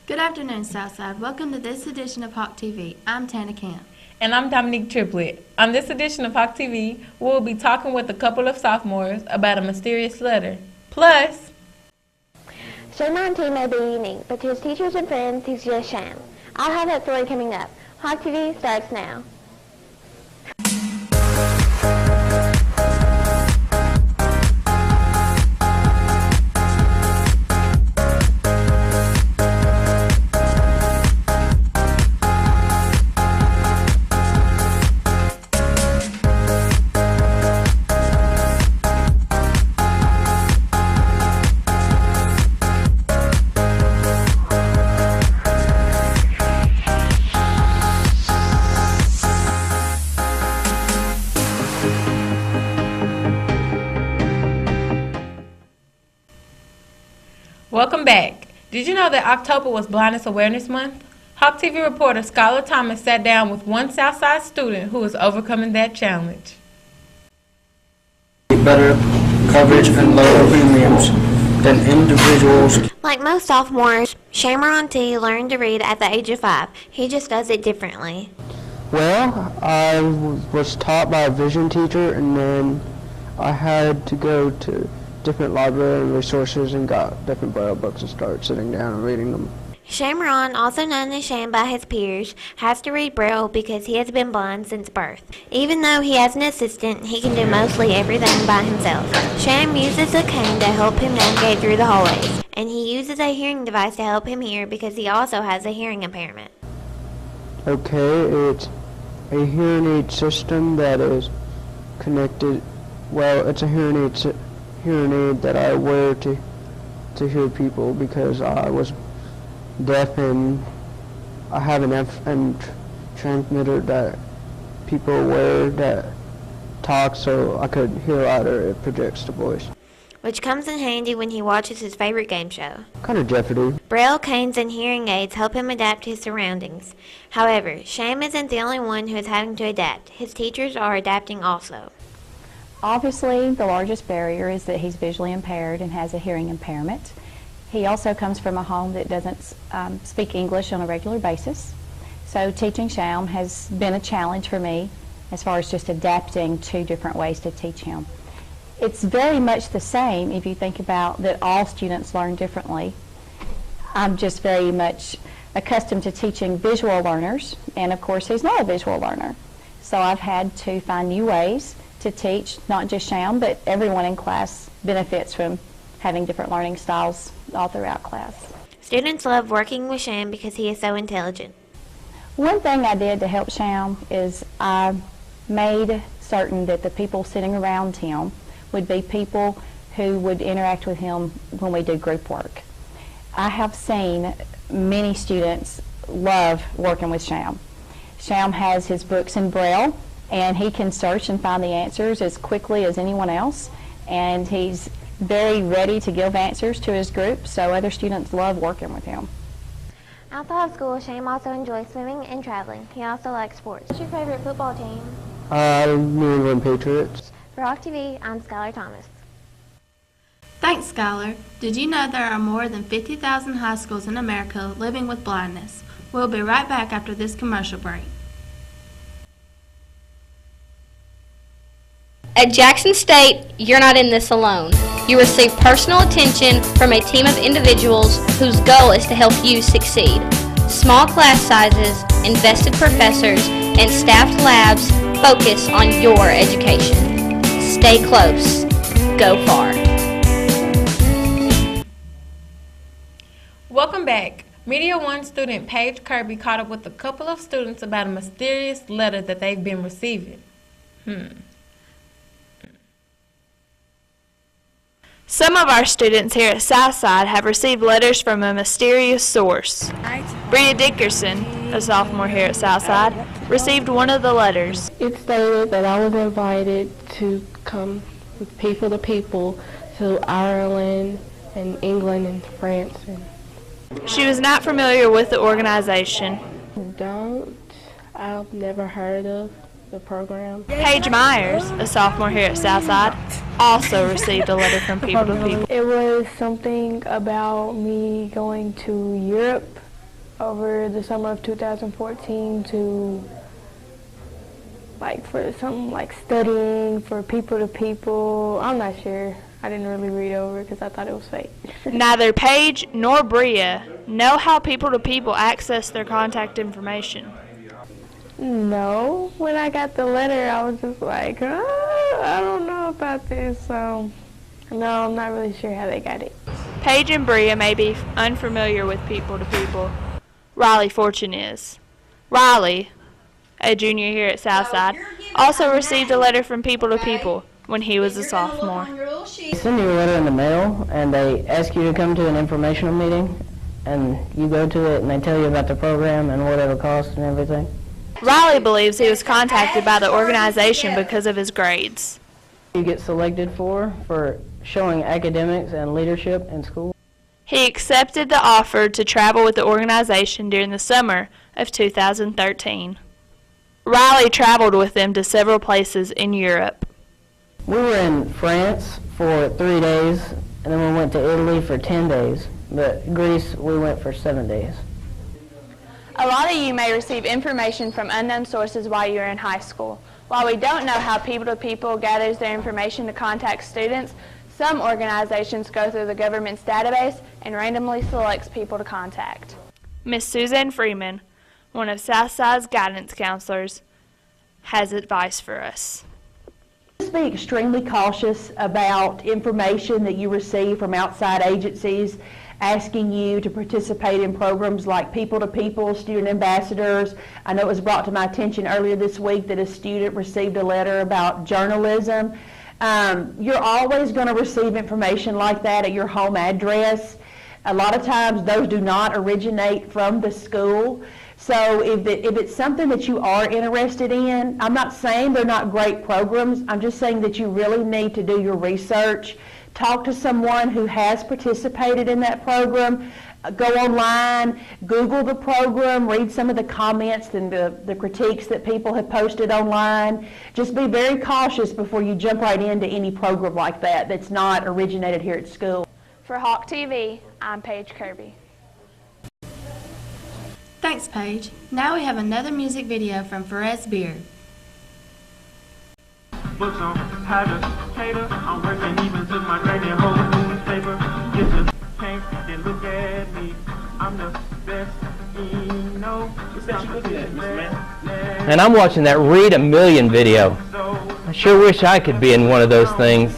Good afternoon, Southside. Welcome to this edition of Hawk TV. I'm Tana Camp. And I'm Dominique Triplett. On this edition of Hawk TV, we'll be talking with a couple of sophomores about a mysterious letter. Plus, Shamar T may be unique, but to his teachers and friends, he's just Sham. I'll have that story coming up. Hawk TV starts now. welcome back. Did you know that October was Blindness Awareness Month? Hawk TV reporter Skylar Thomas sat down with one Southside student who is overcoming that challenge. Better coverage and lower premiums than individuals. Like most sophomores, Shamar T learned to read at the age of 5. He just does it differently. Well, I was taught by a vision teacher, and then I had to go to different library and resources and got different Braille books and started sitting down and reading them. Shamron, also known as Sham by his peers, has to read Braille because he has been blind since birth. Even though he has an assistant, he can do mostly everything by himself. Sham uses a cane to help him navigate through the hallways, and he uses a hearing device to help him hear because he also has a hearing impairment. Okay, it's a hearing aid system that is connected. Well, it's a hearing aid that I wear to hear people because I was deaf, and I have an FM transmitter that people wear that talks so I could hear louder. It projects the voice. Which comes in handy when he watches his favorite game show. Kind of Jeopardy. Braille canes and hearing aids help him adapt to his surroundings. However, Sham isn't the only one who is having to adapt. His teachers are adapting also. Obviously, the largest barrier is that he's visually impaired and has a hearing impairment. He also comes from a home that doesn't speak English on a regular basis. So teaching Sham has been a challenge for me as far as just adapting to different ways to teach him. It's very much the same if you think about that all students learn differently. I'm just very much accustomed to teaching visual learners, and of course he's not a visual learner. So I've had to find new ways to teach, not just Sham, but everyone in class benefits from having different learning styles all throughout class. Students love working with Sham because he is so intelligent. One thing I did to help Sham is I made certain that the people sitting around him would be people who would interact with him when we do group work. I have seen many students love working with Sham. Sham has his books in Braille, and he can search and find the answers as quickly as anyone else, and he's very ready to give answers to his group, so other students love working with him. Outside of school, Sham also enjoys swimming and traveling. He also likes sports. What's your favorite football team? New England Patriots. For Hawk TV, I'm Skylar Thomas. Thanks, Skylar. Did you know there are more than 50,000 high schools in America living with blindness? We'll be right back after this commercial break. At Jackson State, you're not in this alone. You receive personal attention from a team of individuals whose goal is to help you succeed. Small class sizes, invested professors, and staffed labs focus on your education. Stay close. Go far. welcome back. Media One student Paige Kirby caught up with a couple of students about a mysterious letter that they've been receiving. Some of our students here at Southside have received letters from a mysterious source. Bria Dickerson, a sophomore here at Southside, received one of the letters. It stated that I was invited to come with People to People to Ireland and England and France. She was not familiar with the organization. I've never heard of the program. Paige Myers, a sophomore here at Southside, also received a letter from People to People. It was something about me going to Europe over the summer of 2014 to for something like studying for people to people. I'm not sure. I didn't really read over because I thought it was fake. Neither Paige nor Bria know how people to people access their contact information. No, when I got the letter, I was just like, I don't know about this, so no, I'm not really sure how they got it. Paige and Bria may be unfamiliar with people to people. Riley Fortune is. Riley, a junior here at Southside, also received a letter from people to people when he was a sophomore. They send you a letter in the mail, and they ask you to come to an informational meeting, and you go to it, and they tell you about the program and what it'll cost and everything. Riley believes he was contacted by the organization because of his grades. You get selected for showing academics and leadership in school. He accepted the offer to travel with the organization during the summer of 2013. Riley traveled with them to several places in Europe. We were in France for 3 days, and then we went to Italy for 10 days. But Greece, we went for 7 days. A lot of you may receive information from unknown sources while you're in high school. While we don't know how people to people gathers their information to contact students, some organizations go through the government's database and randomly selects people to contact. Miss Suzanne Freeman, one of Southside's guidance counselors, has advice for us. Just be extremely cautious about information that you receive from outside agencies asking you to participate in programs like People to People, Student Ambassadors. I know it was brought to my attention earlier this week that a student received a letter about journalism. You're always going to receive information like that at your home address. A lot of times those do not originate from the school. So if it's something that you are interested in, I'm not saying they're not great programs. I'm just saying that you really need to do your research. Talk to someone who has participated in that program. Go online, Google the program, read some of the comments and the critiques that people have posted online. Just be very cautious before you jump right into any program like that that's not originated here at school. For Hawk TV, I'm Paige Kirby. Thanks, Paige. Now we have another music video from Perez Beard. Books on how to cater. I'm working even to my daily whole newspaper. Get the came and look at me. I'm the best, you know. What's that you looking at, Mr. Man? And I'm watching that Read a Million video. I sure wish I could be in one of those things.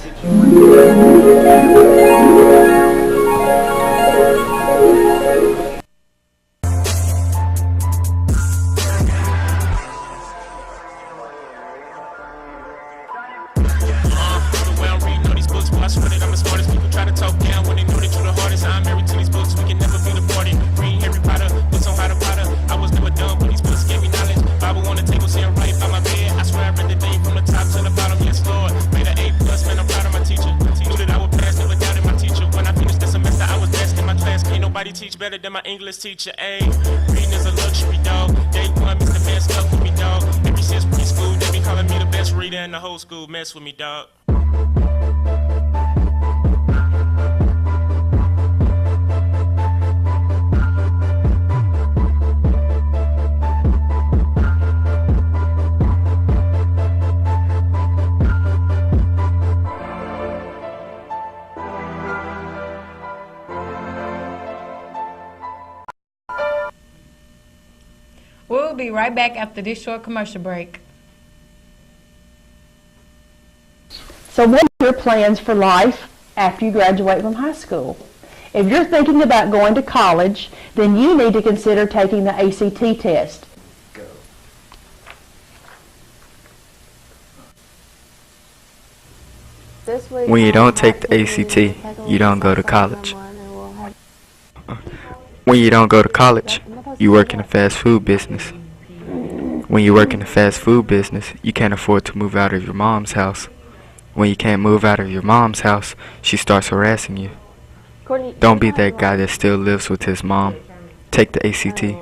Teach better than my English teacher, ayy. Reading is a luxury, dog. Day one, Mr. Man stuck with me, dog. Ever since preschool, they be calling me the best reader in the whole school. Mess with me, dog. We'll be right back after this short commercial break. So what are your plans for life after you graduate from high school? If you're thinking about going to college, then you need to consider taking the ACT test. When you don't take the ACT, you don't go to college. When you don't go to college, you work in a fast food business. When you work in a fast food business, you can't afford to move out of your mom's house. When you can't move out of your mom's house, she starts harassing you. Don't be that guy that still lives with his mom. Take the ACT.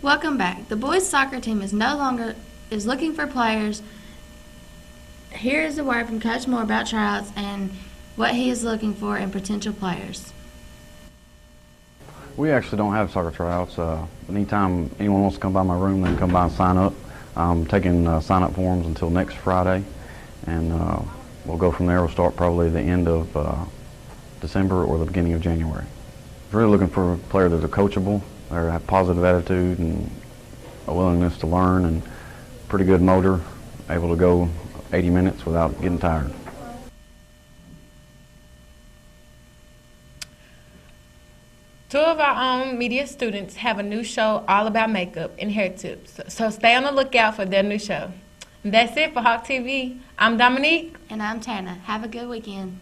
Welcome back. The boys soccer team is looking for players. Here is a word from Coach Moore about tryouts, and what he is looking for in potential players. We actually don't have soccer tryouts. Anytime anyone wants to come by my room, they can come by and sign up. I'm taking sign-up forms until next Friday, and we'll go from there. We'll start probably the end of December or the beginning of January. I'm really looking for a player that's coachable, or have positive attitude and a willingness to learn, and pretty good motor, able to go 80 minutes without getting tired. Two of our own media students have a new show all about makeup and hair tips, so stay on the lookout for their new show. And that's it for Hawk TV. I'm Dominique. And I'm Tana. Have a good weekend.